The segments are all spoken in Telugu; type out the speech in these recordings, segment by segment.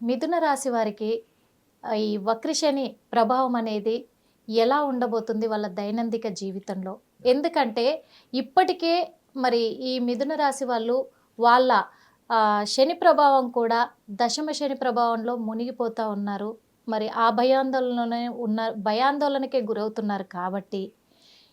మిథున రాశి వారికి ఈ వక్రశని ప్రభావం అనేది ఎలా ఉండబోతుంది వాళ్ళ దైనందిక జీవితంలో? ఎందుకంటే ఇప్పటికే మరి ఈ మిథున రాశి వాళ్ళు వాళ్ళ శని ప్రభావం కూడా దశమ శని ప్రభావంలో మునిగిపోతూ ఉన్నారు. మరి ఆ భయాందోళనకే గురవుతున్నారు కాబట్టి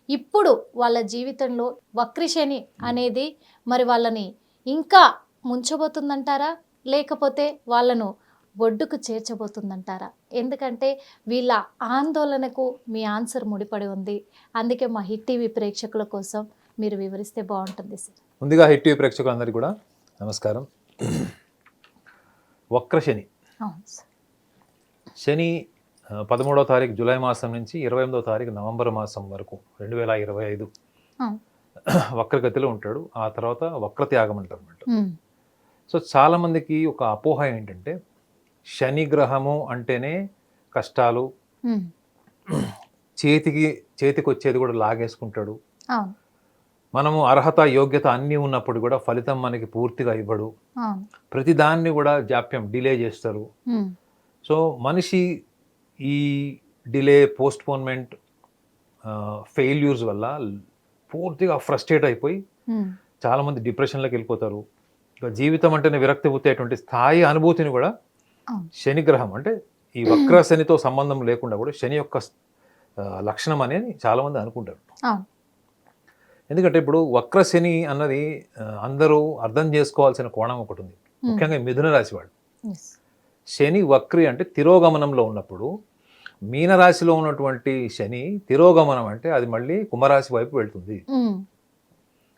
ఇప్పుడు వాళ్ళ జీవితంలో వక్రశని అనేది మరి వాళ్ళని ఇంకా ముంచబోతుందంటారా? లేకపోతే వాళ్ళను ఒడ్డుకు చేర్చబోతుందంటారా? ఎందుకంటే వీళ్ళ ఆందోళనకు మీ ఆన్సర్ ముడిపడి ఉంది. అందుకే మా హిట్ టీవీ ప్రేక్షకుల కోసం మీరు వివరిస్తే బాగుంటుంది సార్. ముందుగా హిట్ టీవీ ప్రేక్షకులందరికీ కూడా నమస్కారం. వక్రశని శని 13వ తారీఖు జూలై మాసం నుంచి 28వ తారీఖు నవంబర్ మాసం వరకు 2025 వక్రగతిలో ఉంటాడు. ఆ తర్వాత వక్రత్యాగం అంటారు అన్నమాట. సో చాలామందికి ఒక అపోహ ఏంటంటే శని గ్రహము అంటేనే కష్టాలు, చేతికి వచ్చేది కూడా లాగేసుకుంటాడు, మనము అర్హత యోగ్యత అన్నీ ఉన్నప్పుడు కూడా ఫలితం మనకి పూర్తిగా ఇవ్వడు, ప్రతిదాన్ని కూడా జాప్యం డిలే చేస్తారు. సో మనిషి ఈ డిలే, పోస్ట్పోన్మెంట్, ఫెయిల్యూర్స్ వల్ల పూర్తిగా ఫ్రస్ట్రేట్ అయిపోయి చాలామంది డిప్రెషన్లోకి వెళ్ళిపోతారు. జీవితం అంటేనే విరక్తి పుట్టేటువంటి స్థాయి అనుభూతిని కూడా శని గ్రహం అంటే ఈ వక్ర శనితో సంబంధం లేకుండా కూడా శని యొక్క లక్షణం అనేది చాలామంది అనుకుంటారు. ఎందుకంటే ఇప్పుడు వక్ర శని అన్నది అందరూ అర్థం చేసుకోవాల్సిన కోణం ఒకటి ఉంది. ముఖ్యంగా మిథున రాశి వాళ్ళు శని వక్రి అంటే తిరోగమనంలో ఉన్నప్పుడు, మీనరాశిలో ఉన్నటువంటి శని తిరోగమనం అంటే అది మళ్ళీ కుంభరాశి వైపు వెళ్తుంది.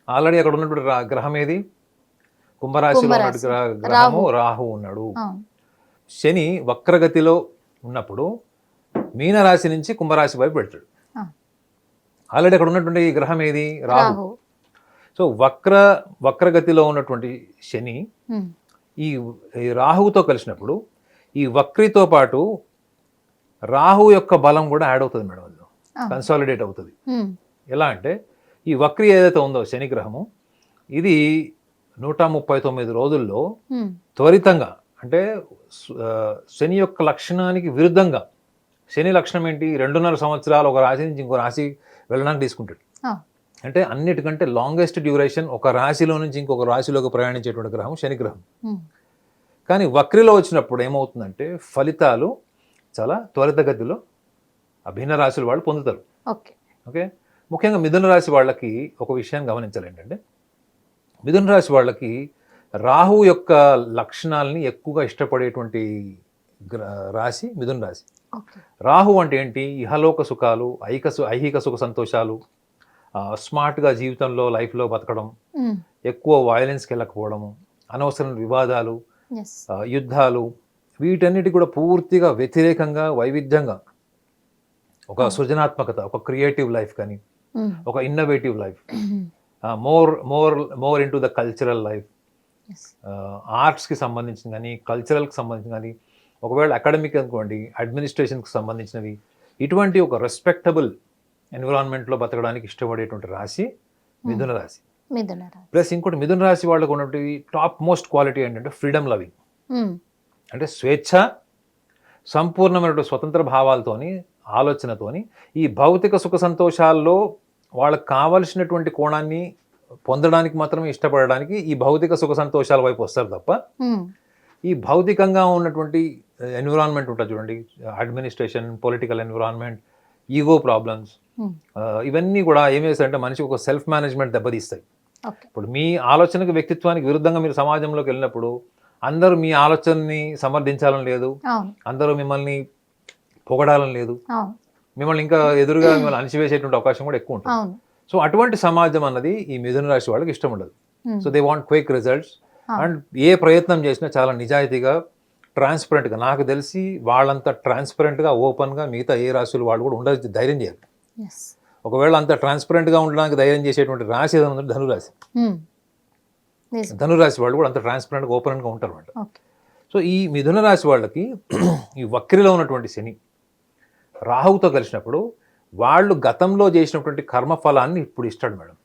ఆల్రెడీ అక్కడ ఉన్నటువంటి గ్రహం ఏది? కుంభరాశిలో ఉన్నటువంటి గ్రహము రాహు ఉన్నాడు. శని వక్రగతిలో ఉన్నప్పుడు మీనరాశి నుంచి కుంభరాశి వైపు వెళ్తాడు. ఆల్రెడీ అక్కడ ఉన్నటువంటి గ్రహం ఏది? రాహు. సో వక్రగతిలో ఉన్నటువంటి శని ఈ రాహువుతో కలిసినప్పుడు ఈ వక్రితో పాటు రాహు యొక్క బలం కూడా యాడ్ అవుతుంది మేడం, అందులో కన్సాలిడేట్ అవుతుంది. ఎలా అంటే ఈ వక్రి ఏదైతే ఉందో శని గ్రహము, ఇది 139 రోజుల్లో త్వరితంగా, అంటే శని యొక్క లక్షణానికి విరుద్ధంగా, శని లక్షణం ఏంటి? 2.5 సంవత్సరాలు ఒక రాశి నుంచి ఇంకో రాశి వెళ్ళడానికి తీసుకుంటాడు. అంటే అన్నిటికంటే లాంగెస్ట్ డ్యూరేషన్ ఒక రాశిలో నుంచి ఇంకొక రాశిలోకి ప్రయాణించేటువంటి గ్రహం శని గ్రహం. కానీ వక్రిలో వచ్చినప్పుడు ఏమవుతుందంటే ఫలితాలు చాలా త్వరితగతిలో భిన్న రాశుల వాళ్ళు పొందుతారు. ఓకే, ముఖ్యంగా మిథున రాశి వాళ్ళకి ఒక విషయాన్ని గమనించాలి. ఏంటంటే మిథున రాశి వాళ్ళకి రాహు యొక్క లక్షణాలని ఎక్కువగా ఇష్టపడేటువంటి రాశి మిథున రాశి. రాహు అంటే ఏంటి? ఇహలోక సుఖాలు, ఐహిక సుఖ సంతోషాలు, స్మార్ట్గా జీవితంలో లైఫ్లో బతకడం, ఎక్కువ వైలెన్స్కి వెళ్ళకపోవడము, అనవసరమైన వివాదాలు, యుద్ధాలు, వీటన్నిటి కూడా పూర్తిగా వ్యతిరేకంగా, వైవిధ్యంగా ఒక సృజనాత్మకత, ఒక క్రియేటివ్ లైఫ్ కానీ, ఒక innovative life, more into the cultural life, ఆర్ట్స్కి సంబంధించిన కానీ, కల్చరల్కి సంబంధించిన కానీ, ఒకవేళ అకాడమిక్ అనుకోండి, అడ్మినిస్ట్రేషన్కి సంబంధించినవి, ఇటువంటి ఒక రెస్పెక్టబుల్ ఎన్విరాన్మెంట్లో బతకడానికి ఇష్టపడేటువంటి రాశి మిథున రాశి. ప్లస్ ఇంకోటి మిథున రాశి వాళ్ళకు ఉన్నటువంటి టాప్ మోస్ట్ క్వాలిటీ ఏంటంటే ఫ్రీడమ్ లవింగ్. అంటే స్వేచ్ఛ, సంపూర్ణమైనటువంటి స్వతంత్ర భావాలతోని, ఆలోచనతోని ఈ భౌతిక సుఖ సంతోషాల్లో వాళ్ళకు కావలసినటువంటి కోణాన్ని పొందడానికి మాత్రమే ఇష్టపడడానికి ఈ భౌతిక సుఖ సంతోషాల వైపు వస్తారు తప్ప, ఈ భౌతికంగా ఉన్నటువంటి ఎన్విరాన్మెంట్ ఉంటుంది చూడండి, administration, political environment, ego problems, ఇవన్నీ కూడా ఏం చేస్తాయంటే మనిషికి ఒక సెల్ఫ్ మేనేజ్మెంట్ దెబ్బతీస్తాయి. ఇప్పుడు మీ ఆలోచనకు, వ్యక్తిత్వానికి విరుద్ధంగా మీరు సమాజంలోకి వెళ్ళినప్పుడు అందరూ మీ ఆలోచనని సమర్థించాలని లేదు, అందరూ మిమ్మల్ని పొగడాలని లేదు, మిమ్మల్ని ఇంకా ఎదురుగా మిమ్మల్ని అణిచివేసేటువంటి అవకాశం కూడా ఎక్కువ ఉంటుంది. సో అటువంటి సమాజం అన్నది ఈ మిథున రాశి వాళ్ళకి ఇష్టం ఉండదు. So they want quick results. And ఏ ప్రయత్నం చేసినా చాలా నిజాయితీగా, ట్రాన్స్పరెంట్గా, నాకు తెలిసి వాళ్ళంతా ట్రాన్స్పరెంట్గా, ఓపెన్గా మిగతా ఏ రాశులు వాళ్ళు కూడా ఉండడానికి ధైర్యం చేయాలి. ఒకవేళ అంత ట్రాన్స్పరెంట్గా ఉండడానికి ధైర్యం చేసేటువంటి రాశి ఏదైనా ఉందంటే ధనురాశి. ధనురాశి వాళ్ళు కూడా అంత ట్రాన్స్పరెంట్గా, ఓపెన్గా ఉంటారు అన్నమాట. సో ఈ మిథున రాశి వాళ్ళకి ఈ వక్రిలో ఉన్నటువంటి శని రాహువుతో కలిసినప్పుడు వాళ్ళు గతంలో చేసినటువంటి కర్మఫలాన్ని ఇప్పుడు ఇస్తాడు మేడం.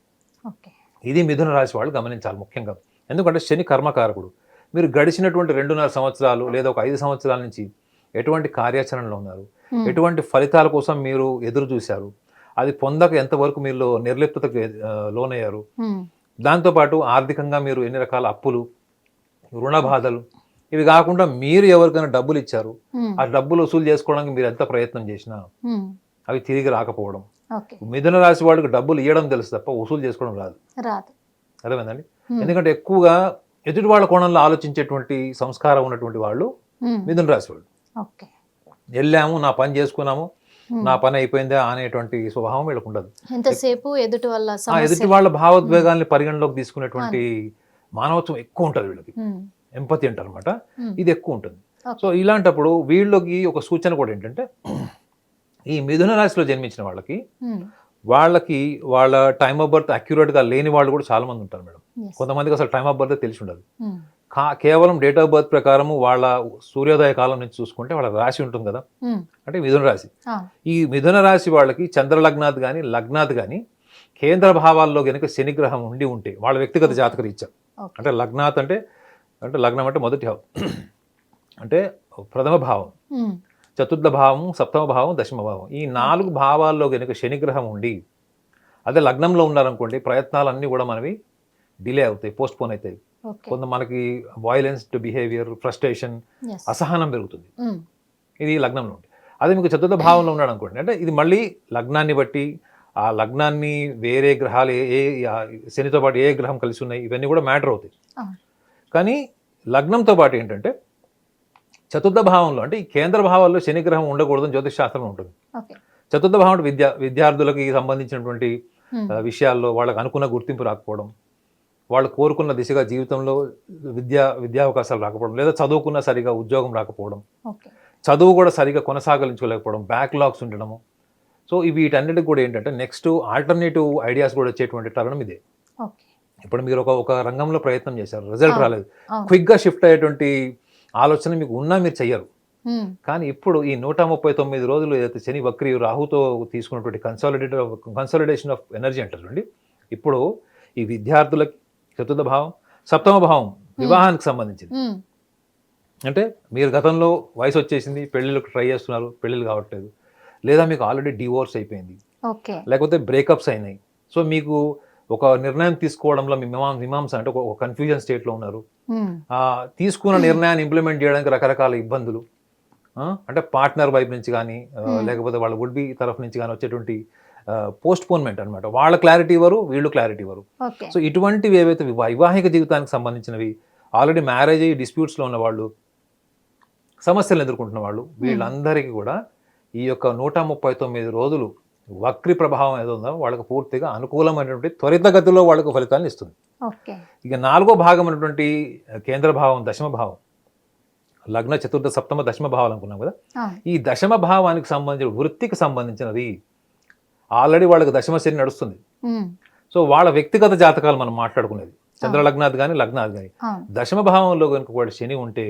ఇది మిథున రాశి వాళ్ళు గమనించాలి ముఖ్యంగా. ఎందుకంటే శని కర్మకారకుడు. మీరు గడిచినటువంటి 2.5 సంవత్సరాలు లేదా ఒక 5 సంవత్సరాల నుంచి ఎటువంటి కార్యాచరణలో ఉన్నారు, ఎటువంటి ఫలితాల కోసం మీరు ఎదురు చూశారు, అది పొందక ఎంతవరకు మీరు నిర్లిప్తతకు లోనయ్యారు, దాంతోపాటు ఆర్థికంగా మీరు ఎన్ని రకాల అప్పులు, రుణ బాధలు, ఇవి కాకుండా మీరు ఎవరికైనా డబ్బులు ఇచ్చారు, ఆ డబ్బులు వసూలు చేసుకోవడానికి మీరు ఎంత ప్రయత్నం చేసినా అవి తిరిగి రాకపోవడం. మిథున రాశి వాళ్ళకి డబ్బులు ఇవ్వడం తెలుసు తప్ప వసూలు చేసుకోవడం రాదు. అర్థమైందండి? ఎందుకంటే ఎక్కువగా ఎదుటి వాళ్ళ కోణంలో ఆలోచించేటువంటి సంస్కారం ఉన్నటువంటి వాళ్ళు మిథున రాశి వాళ్ళు. వెళ్ళాము, నా పని చేసుకున్నాము, నా పని అయిపోయిందా అనేటువంటి స్వభావం వీళ్ళకు ఉండదు. ఎంతసేపు ఎదుటి వాళ్ళ భావోద్వేగాల్ని పరిగణలోకి తీసుకునేటువంటి మానవత్వం ఎక్కువ ఉంటుంది వీళ్ళకి. ఎంపతి అంటారు అనమాట, ఇది ఎక్కువ ఉంటుంది. సో ఇలాంటప్పుడు వీళ్ళకి ఒక సూచన కూడా ఏంటంటే, ఈ మిథున రాశిలో జన్మించిన వాళ్ళకి వాళ్ళ టైమ్ ఆఫ్ బర్త్ అక్యురేట్గా లేని వాళ్ళు కూడా చాలా మంది ఉంటారు మేడం. కొంతమందికి అసలు టైమ్ ఆఫ్ బర్త్ తెలిసి ఉండదు. కేవలం డేట్ ఆఫ్ బర్త్ ప్రకారము వాళ్ళ సూర్యోదయ కాలం నుంచి చూసుకుంటే వాళ్ళ రాశి ఉంటుంది కదా, అంటే మిథున రాశి. ఈ మిథున రాశి వాళ్ళకి చంద్రలగ్నాథ్ కానీ లగ్నాథ్ కానీ కేంద్ర భావాల్లో కనుక శనిగ్రహం ఉండి ఉంటే వాళ్ళ వ్యక్తిగత జాతక రీత్యా, అంటే లగ్నాథ్ అంటే లగ్నం అంటే మొదటి భావం, అంటే ప్రథమ భావం, చతుర్థ భావం, సప్తమ భావం, దశమ భావం, ఈ 4 భావాల్లో కనుక శనిగ్రహం ఉండి అదే లగ్నంలో ఉన్నారనుకోండి, ప్రయత్నాలన్నీ కూడా మనవి డిలే అవుతాయి, పోస్ట్ పోన్ అవుతాయి. కొంత మనకి వైలెన్స్డ్ బిహేవియర్, ఫ్రస్ట్రేషన్, అసహనం పెరుగుతుంది. ఇది లగ్నంలో ఉంది. అదే మీకు చతుర్థ భావంలో ఉన్నాడు అనుకోండి, అంటే ఇది మళ్ళీ లగ్నాన్ని బట్టి, ఆ లగ్నాన్ని వేరే గ్రహాలు శనితో పాటు ఏ గ్రహం కలిసి ఉన్నాయి ఇవన్నీ కూడా మ్యాటర్ అవుతాయి. కానీ లగ్నంతో పాటు ఏంటంటే చతుర్థ భావంలో, అంటే ఈ కేంద్ర భావాల్లో శనిగ్రహం ఉండకూడదని జ్యోతిష్ శాస్త్రం ఉంటుంది. చతుర్థ భావం అంటే విద్యార్థులకి సంబంధించినటువంటి విషయాల్లో వాళ్ళకి అనుకున్న గుర్తింపు రాకపోవడం, వాళ్ళు కోరుకున్న దిశగా జీవితంలో విద్యా అవకాశాలు రాకపోవడం, లేదా చదువుకున్న సరిగా ఉద్యోగం రాకపోవడం, చదువు కూడా సరిగా కొనసాగించుకోలేకపోవడం, బ్యాక్లాగ్స్ ఉండడము. సో వీటన్నిటికి కూడా ఏంటంటే నెక్స్ట్ ఆల్టర్నేటివ్ ఐడియాస్ కూడా వచ్చేటువంటి తరుణం ఇదే. ఇప్పుడు మీరు ఒక రంగంలో ప్రయత్నం చేశారు, రిజల్ట్ రాలేదు, క్విక్గా షిఫ్ట్ అయ్యేటువంటి ఆలోచన మీకు ఉన్నా మీరు చెయ్యరు. కానీ ఇప్పుడు ఈ 139 రోజులు ఏదైతే శని వక్రి రాహుతో తీసుకున్నటువంటి కన్సాలిడేషన్ ఆఫ్ ఎనర్జీ అంటారండి, ఇప్పుడు ఈ విద్యార్థులకి చతుర్థ భావం, సప్తమ భావం వివాహానికి సంబంధించింది. అంటే మీరు గతంలో వయసు వచ్చేసింది, పెళ్ళిళ్ళకి ట్రై చేస్తున్నారు, పెళ్ళిళ్ళు కావట్లేదు, లేదా మీకు ఆల్రెడీ డివోర్స్ అయిపోయింది, లేకపోతే బ్రేకప్స్ అయినాయి. సో మీకు ఒక నిర్ణయం తీసుకోవడంలో మీ మీమాంస అంటే ఒక కన్ఫ్యూజన్ స్టేట్లో ఉన్నారు. తీసుకున్న నిర్ణయాన్ని ఇంప్లిమెంట్ చేయడానికి రకరకాల ఇబ్బందులు, అంటే పార్ట్నర్ వైపు నుంచి కానీ లేకపోతే వాళ్ళ వుడ్ బి తరఫు నుంచి కానీ వచ్చేటువంటి పోస్ట్ పోన్మెంట్ అనమాట. వాళ్ళ క్లారిటీ ఇవ్వరు, వీళ్ళు క్లారిటీ ఇవ్వరు. సో ఇటువంటివి ఏవైతే వైవాహిక జీవితానికి సంబంధించినవి, ఆల్రెడీ మ్యారేజ్ అయ్యి డిస్ప్యూట్స్లో ఉన్న వాళ్ళు, సమస్యలు ఎదుర్కొంటున్న వాళ్ళు, వీళ్ళందరికీ కూడా ఈ యొక్క 139 రోజులు వక్రి ప్రభావం ఏదో ఉందో వాళ్ళకి పూర్తిగా అనుకూలమైనటువంటి త్వరితగతిలో వాళ్ళకు ఫలితాలను ఇస్తుంది. ఇక 4వ భాగం అనేటువంటి కేంద్ర భావం, దశమ భావం, లగ్న చతుర్థ సప్తమ దశమ భావాలు అనుకున్నాం కదా, ఈ దశమ భావానికి సంబంధించిన వృత్తికి సంబంధించినది ఆల్రెడీ వాళ్ళకి దశమ శని నడుస్తుంది. సో వాళ్ళ వ్యక్తిగత జాతకాలు మనం మాట్లాడుకునేది చంద్రలగ్నాథ్ కానీ లగ్నాథ్ కానీ, దశమ భావంలో కనుక వాడు శని ఉంటే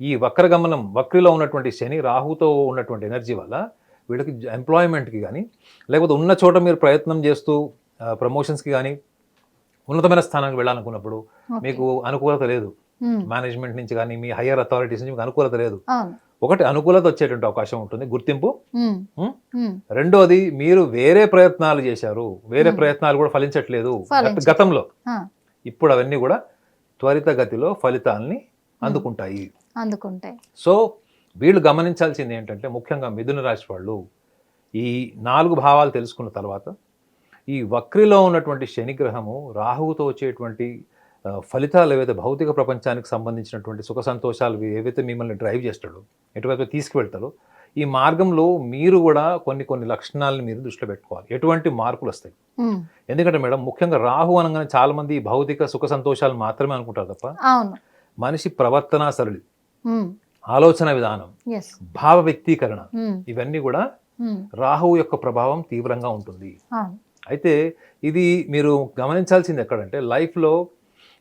ఈ వక్రగమనం, వక్రిలో ఉన్నటువంటి శని రాహుతో ఉన్నటువంటి ఎనర్జీ వల్ల వీళ్ళకి ఎంప్లాయ్మెంట్కి కానీ, లేకపోతే ఉన్న చోట మీరు ప్రయత్నం చేస్తూ ప్రమోషన్స్కి కానీ, ఉన్నతమైన స్థానానికి వెళ్ళాలనుకున్నప్పుడు మీకు అనుకూలత లేదు, మేనేజ్మెంట్ నుంచి కానీ మీ హయ్యర్ అథారిటీస్ నుంచి మీకు అనుకూలత లేదు. ఒకటి అనుకూలత వచ్చేటువంటి అవకాశం ఉంటుంది, గుర్తింపు. రెండోది మీరు వేరే ప్రయత్నాలు చేశారు, వేరే ప్రయత్నాలు కూడా ఫలించట్లేదు గతంలో, ఇప్పుడు అవన్నీ కూడా త్వరితగతిలో ఫలితాలని అందుకుంటాయి. సో వీళ్ళు గమనించాల్సింది ఏంటంటే, ముఖ్యంగా మిథున రాశి వాళ్ళు ఈ 4 భావాలు తెలుసుకున్న తర్వాత ఈ వక్రిలో ఉన్నటువంటి శనిగ్రహము రాహువుతో వచ్చేటువంటి ఫలితాలు ఏవైతే భౌతిక ప్రపంచానికి సంబంధించినటువంటి సుఖ సంతోషాలు ఏవైతే మిమ్మల్ని డ్రైవ్ చేస్తాడో, ఎటువైపు తీసుకువెళ్తారో, ఈ మార్గంలో మీరు కూడా కొన్ని లక్షణాలను మీరు దృష్టిలో పెట్టుకోవాలి. ఎటువంటి మార్పులు వస్తాయి? ఎందుకంటే మేడం, ముఖ్యంగా రాహు అనగానే చాలా మంది భౌతిక సుఖ సంతోషాలు మాత్రమే అనుకుంటారు తప్ప మనిషి ప్రవర్తన సరళి, ఆలోచన విధానం, భావ వ్యక్తీకరణ, ఇవన్నీ కూడా రాహువు యొక్క ప్రభావం తీవ్రంగా ఉంటుంది. అయితే ఇది మీరు గమనించాల్సింది ఎక్కడంటే, లైఫ్లో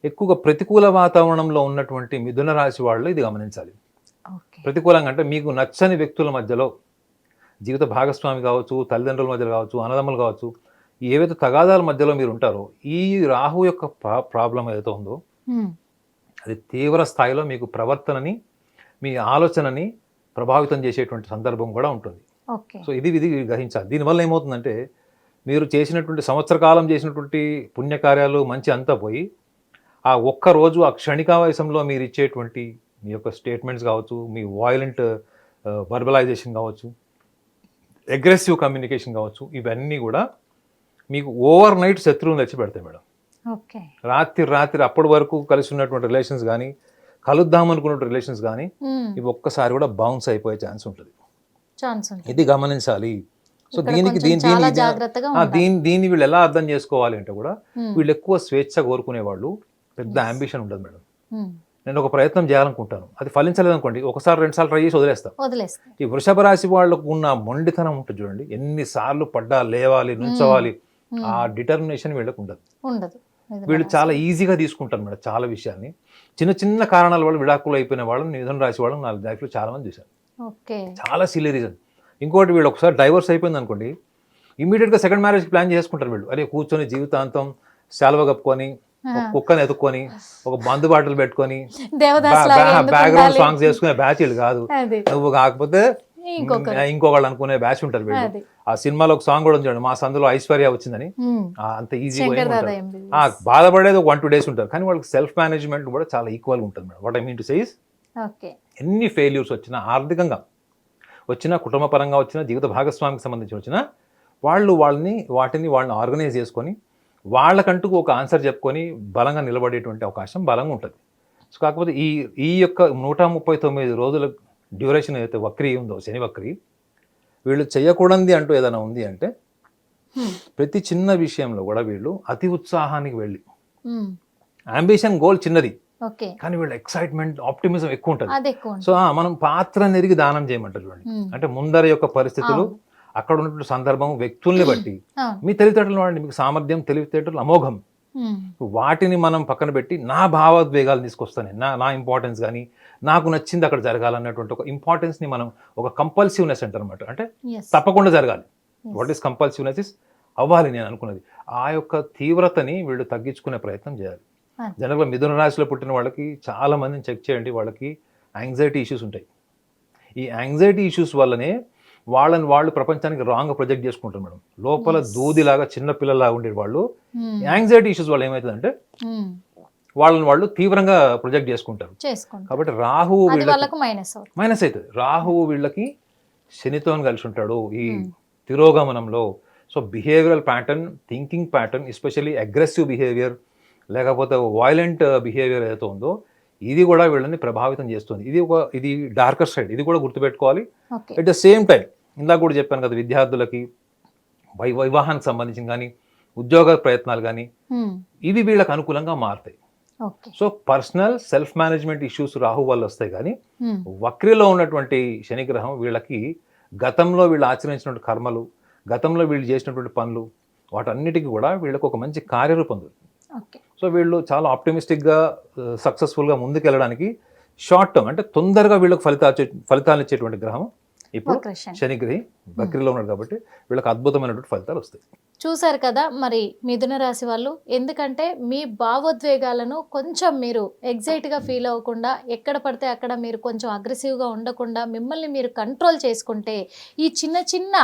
ఎక్కువగా ప్రతికూల వాతావరణంలో ఉన్నటువంటి మిథున రాశి వాళ్ళు ఇది గమనించాలి. ప్రతికూలంగా అంటే మీకు నచ్చని వ్యక్తుల మధ్యలో, జీవిత భాగస్వామి కావచ్చు, తల్లిదండ్రుల మధ్యలో కావచ్చు, అన్నదమ్ములు కావచ్చు, ఏవైతే తగాదాల మధ్యలో మీరు ఉంటారో, ఈ రాహు యొక్క ప్రాబ్లం ఏదైతే ఉందో అది తీవ్ర స్థాయిలో మీకు ప్రవర్తనని, మీ ఆలోచనని ప్రభావితం చేసేటువంటి సందర్భం కూడా ఉంటుంది. ఓకే. సో ఇది గ్రహించాలి. దీనివల్ల ఏమవుతుందంటే మీరు చేసినటువంటి సంవత్సర కాలం చేసినటువంటి పుణ్యకార్యాలు మంచి అంతా పోయి ఆ ఒక్క రోజు ఆ క్షణికావేశంలో మీరు ఇచ్చేటువంటి మీ యొక్క స్టేట్మెంట్స్ కావచ్చు, మీ వాయిలెంట్ వర్బలైజేషన్ కావచ్చు, అగ్రెసివ్ కమ్యూనికేషన్ కావచ్చు, ఇవన్నీ కూడా మీకు ఓవర్ నైట్ శత్రువుని తెచ్చి పెడతాయి మేడం. ఓకే. రాత్రి అప్పటి వరకు కలిసి ఉన్నటువంటి రిలేషన్స్ కానీ, కలుద్దాం అనుకున్న రిలేషన్స్ కానీ ఇవి ఒక్కసారి కూడా బౌన్స్ అయిపోయే ఛాన్స్ ఉంటుంది. ఇది గమనించాలి. సో దీన్ని వీళ్ళు ఎలా అర్థం చేసుకోవాలి అంటే కూడా వీళ్ళు ఎక్కువ స్వేచ్ఛ కోరుకునే వాళ్ళు, పెద్ద అంబిషన్ ఉండదు మేడం. నేను ఒక ప్రయత్నం చేయాలనుకుంటాను, అది ఫలించలేదు అనుకోండి, ఒకసారి 2 సార్లు ట్రై చేసి వదిలేస్తాం. ఈ వృషభ రాశి వాళ్ళకు ఉన్న మొండితనం ఉంటుంది చూడండి, ఎన్నిసార్లు పడ్డా లేవాలి, నుంచోవాలి, ఆ డిటర్మినేషన్ వీళ్ళకు ఉండదు. వీళ్ళు చాలా ఈజీగా తీసుకుంటారు మేడం చాలా విషయాన్ని. చిన్న చిన్న కారణాల వల్ల విడాకులు అయిపోయిన వాళ్ళని, మిథున రాశి వాళ్ళని నా లైఫ్లో చాలా మంది చూశాను. చాలా సిల్లీ రీజన్. ఇంకోటి, వీళ్ళు ఒకసారి డైవర్స్ అయిపోయింది అనుకోండి, ఇమీడియట్గా సెకండ్ మ్యారేజ్ ప్లాన్ చేసుకుంటారు వీళ్ళు. అదే కూర్చొని జీవితాంతం శాలువ కప్పుకొని, ఒక కుక్కని ఎత్తుక్కొని, ఒక బంధు బాటలు పెట్టుకొని, బ్యాక్గ్రౌండ్ సాంగ్స్ చేసుకునే బ్యాచ్ వీళ్ళు కాదు. నువ్వు కాకపోతే ఇంకొకళ్ళు అనుకునే బ్యాచ్ ఉంటారు వీళ్ళు. ఆ సినిమాలో ఒక సాంగ్ కూడా ఉంది, మా సందులో ఐశ్వర్య వచ్చిందని. అంత ఈజీగా బాధపడేది ఒక 1-2 days ఉంటారు, కానీ వాళ్ళకి సెల్ఫ్ మేనేజ్మెంట్ కూడా చాలా ఈక్వల్గా ఉంటుంది madam. What I mean to say is, ఎన్ని ఫెయిల్యూర్స్ వచ్చినా, ఆర్థికంగా వచ్చినా, కుటుంబ పరంగా వచ్చినా, జీవిత భాగస్వామికి సంబంధించి వచ్చినా, వాటిని ఆర్గనైజ్ చేసుకొని వాళ్ళకంటూ ఒక ఆన్సర్ చెప్పుకొని బలంగా నిలబడేటువంటి అవకాశం బలంగా ఉంటుంది. సో కాకపోతే ఈ యొక్క 139 రోజుల డ్యూరేషన్ ఏదైతే వక్రీ ఉందో, శని వక్రీ, వీళ్ళు చేయకూడదు అంటూ ఏదైనా ఉంది అంటే ప్రతి చిన్న విషయంలో కూడా వీళ్ళు అతి ఉత్సాహానికి వెళ్ళి, అంబిషన్ గోల్ చిన్నది కానీ వీళ్ళ ఎక్సైట్మెంట్, ఆప్టిమిజం ఎక్కువ ఉంటుంది. సో మనం పాత్ర నెరిగి దానం చేయమంటారు చూడండి. అంటే ముందర యొక్క పరిస్థితులు, అక్కడ ఉన్నటువంటి సందర్భం, వ్యక్తుల్ని బట్టి మీ తెలివితేటలు వాడండి. మీకు సామర్థ్యం, తెలివితేటలు అమోఘం. వాటిని మనం పక్కన పెట్టి నా భావోద్వేగాలు తీసుకొస్తాను, నా ఇంపార్టెన్స్ కానీ, నాకు నచ్చింది అక్కడ జరగాలన్నటువంటి ఒక ఇంపార్టెన్స్ని మనం, ఒక కంపల్సివ్నెస్ అంటారు అనమాట. అంటే తప్పకుండా జరగాలి. వాట్ ఈస్ కంపల్సివ్నెస్ ఇస్ అవ్వాలి నేను అనుకున్నది. ఆ యొక్క తీవ్రతని వీళ్ళు తగ్గించుకునే ప్రయత్నం చేయాలి. జనరల్గా మిథున రాశిలో పుట్టిన వాళ్ళకి చాలా మందిని చెక్ చేయండి, వాళ్ళకి యాంగ్జైటీ ఇష్యూస్ ఉంటాయి. ఈ యాంగ్జైటీ ఇష్యూస్ వల్లనే వాళ్ళు ప్రపంచానికి రాంగ్ ప్రొజెక్ట్ చేసుకుంటారు మేడం. లోపల దూదిలాగా, చిన్న పిల్లలాగా ఉండే వాళ్ళు యాంగ్జైటీ ఇష్యూస్ వల్ల ఏమవుతుందంటే వాళ్ళు తీవ్రంగా ప్రొజెక్ట్ చేసుకుంటారు. కాబట్టి రాహువు మైనస్ అవుతుంది. రాహువు వీళ్ళకి శనితో కలిసి ఉంటాడు ఈ తిరోగమనంలో. So behavioural pattern, thinking pattern, especially aggressive behaviour, లేకపోతే వైలెంట్ బిహేవియర్ ఏదైతే ఉందో, ఇది కూడా వీళ్ళని ప్రభావితం చేస్తుంది. ఇది డార్కర్ సైడ్, ఇది కూడా గుర్తుపెట్టుకోవాలి. అట్ ద సేమ్ టైం ఇందాక కూడా చెప్పాను కదా, విద్యార్థులకి వివాహానికి సంబంధించిన కానీ, ఉద్యోగ ప్రయత్నాలు కానీ, ఇవి వీళ్ళకి అనుకూలంగా మారుతాయి. So personal self management issues Rahu వల్ల వస్తాయి, కానీ వక్రిలో ఉన్నటువంటి శనిగ్రహం వీళ్ళకి గతంలో వీళ్ళు ఆచరించినటువంటి కర్మలు, గతంలో వీళ్ళు చేసినటువంటి పనులు, వాటన్నిటికీ కూడా వీళ్ళకి ఒక మంచి కార్యరూపం దొరుకుతుంది. సో వీళ్ళు చాలా ఆప్టిమిస్టిక్గా, సక్సెస్ఫుల్గా ముందుకెళ్ళడానికి షార్ట్ టర్మ్, అంటే తొందరగా వీళ్ళకి ఫలితాలు ఇచ్చేటువంటి గ్రహం ఇప్పుడు శనిగ్రహి వక్రిలో ఉన్నాడు. కాబట్టి వీళ్ళకి అద్భుతమైనటువంటి ఫలితాలు వస్తాయి. చూసారు కదా మరి మిథున రాశి వాళ్ళు, ఎందుకంటే మీ భావోద్వేగాలను కొంచెం మీరు ఎగ్జైట్గా ఫీల్ అవ్వకుండా, ఎక్కడ పడితే అక్కడ మీరు కొంచెం అగ్రెసివ్గా ఉండకుండా మిమ్మల్ని మీరు కంట్రోల్ చేసుకుంటే, ఈ చిన్న చిన్న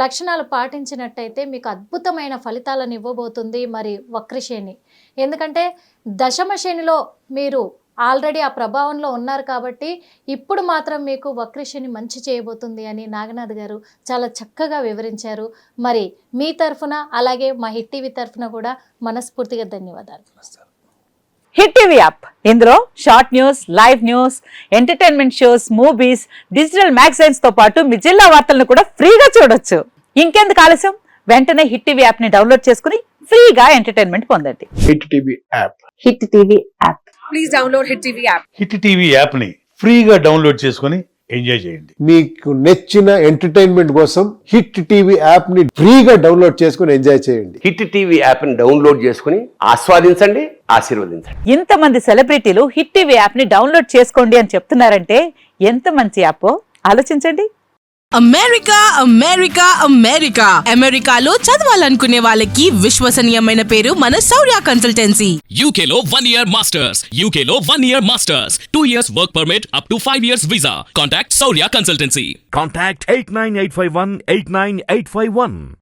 లక్షణాలు పాటించినట్టయితే మీకు అద్భుతమైన ఫలితాలను ఇవ్వబోతుంది మరి వక్రశని. ఎందుకంటే దశమ శనిలో మీరు ఆల్రెడీ ఆ ప్రభావంలో ఉన్నారు కాబట్టి ఇప్పుడు మాత్రం మీకు వక్రశని మంచి చేయబోతుంది అని నాగనాథ్ గారు చాలా చక్కగా వివరించారు. మరి మీ తరఫున, అలాగే మా హిట్ టీవీ తరఫున కూడా మనస్ఫూర్తిగా ధన్యవాదాలు. హిట్ టీవీ యాప్, ఇందులో short news, live news, entertainment shows, movies, digital magazines తో పాటు మీ జిల్లా వార్తలను కూడా ఫ్రీగా చూడొచ్చు. ఇంకెందుకు ఆలస్యం, వెంటనే హిట్ టీవీ యాప్ ని డౌన్లోడ్ చేసుకుని ఫ్రీగా ఎంటర్టైన్మెంట్ పొందండి. Hit TV app. Hit TV app. Please download hit TV app. Hit TV app ని ఫ్రీగా డౌన్లోడ్ చేసుకుని ఎంజాయ్ చేయండి. మీకు నచ్చిన ఎంటర్టైన్మెంట్ కోసం హిట్ టీవీ యాప్ ని ఫ్రీగా డౌన్లోడ్ చేసుకుని ఎంజాయ్ చేయండి. హిట్ టీవీ యాప్ ని డౌన్లోడ్ చేసుకుని ఆస్వాదించండి, ఆశీర్వదించండి. ఇంతమంది సెలబ్రిటీలు హిట్ టీవీ యాప్ ని డౌన్లోడ్ చేసుకోండి అని చెప్తున్నారంటే ఎంత మంచి యాప్ ఆలోచించండి. అమెరికా అమెరికా అమెరికా అమెరికాలో చదవాలనుకునే వాళ్ళకి విశ్వసనీయమైన పేరు మన శౌర్య consultancy. UK Law 1 Year Masters. UK Law 1 Year Masters. 2 years work permit up to 5 years visa. Contact Saurya Consultancy. Contact 89851 89851.